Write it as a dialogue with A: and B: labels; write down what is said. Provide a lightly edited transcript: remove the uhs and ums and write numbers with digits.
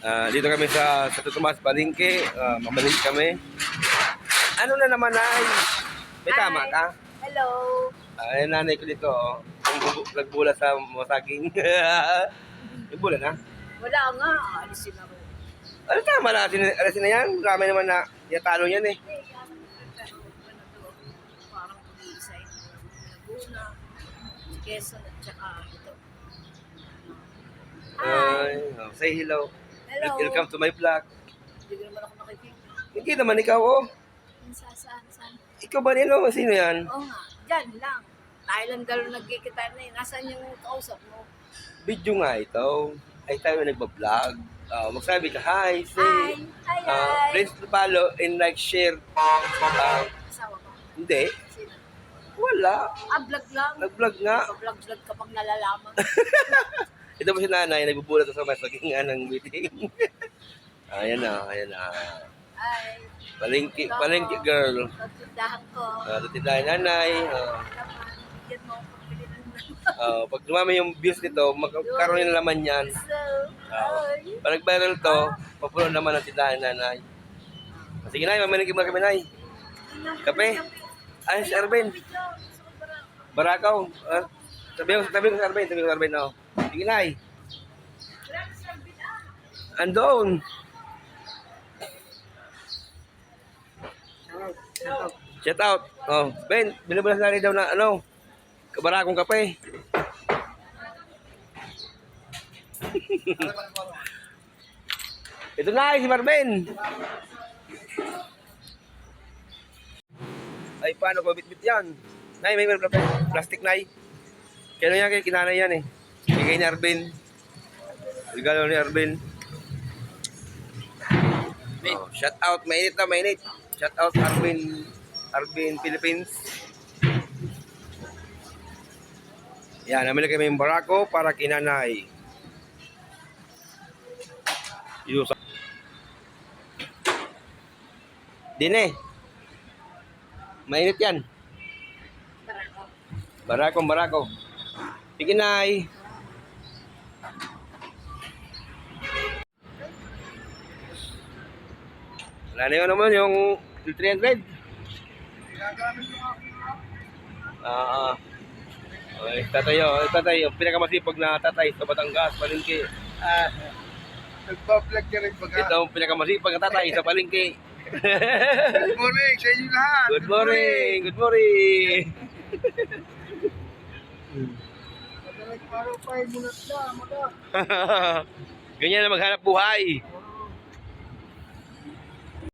A: Dito kami sa Tomas Palengke. Mamalingke kami. Ano na naman ay? May tama ka?
B: Hello.
A: Ay, nanay ko dito. Nagbula sa masaging. Nagbula na?
B: Wala nga. Alisin ako.
A: Ano tama na? Alisin na yan? Marami naman na yatalo yan eh.
B: Pero ano to, parang pag-iisa yung Laguna, Quezon at saka ito.
A: Say hello.
B: Hello.
A: Welcome to my vlog.
B: Hindi ko naman ako nakikita.
A: Hindi naman ikaw oh.
B: Saan?
A: Ikaw ba nilo? Sino yan?
B: Oo nga. Diyan lang. Tayo lang dalawa nagkikita na eh. Nasaan yung kausap mo?
A: Video nga ito. Ay tayo nagbablog. Magsabi ka, hi, say.
B: Hi.
A: Please follow and like, share.
B: Asawa mo?
A: Hindi.
B: Sino?
A: Wala.
B: Vlog lang.
A: Nag-vlog nga.
B: Vlog kapag nalalaman.
A: Ito po si nanay, nagbubulat sa mas sagingan ng meeting. Ayan na.
B: Ay.
A: Palengke girl.
B: Tatindahan ko.
A: Tatindahan nanay.
B: Yan mo ako pili ng
A: Pag dumami yung views nito, magkaroon yung laman yan. Pag nag-viral to, papuno naman ang tindahan nanay. Sige nay, mamalingke mo kami nay. Kape? Ay, si Arben. Barakaw. Sabi ko sa Arben. Oh. Sige nay. Andon. Shout out. Oh, Ben, binabalas na rin daw na ano, kabarakong kape. Ito na si Marben. Ay, paano ko bit-bit yan? Nay, may plastic nay. Kaya yan, kaya kinanay yan eh. Kaya ni Arben. Regalo ni Arben. Shout out, mainit. Shout out Arben Philippines. Yan, namili kami yung barako para kinanay. Yusa. Dine. Mainit yan. Barako. Sige nay. Wala na yun naman yung 300. Tatay, pinakamasipag na tatay sa Batangas, Palengke.
C: Nagpa-vlog ka rin baga.
A: Ito ang pinakamasipag na tatay sa Palengke.
C: Good morning sa inyo lahat.
A: Good morning.
C: Madalag araw pa, munat na, maga.
A: Ganyan na maghanap buhay.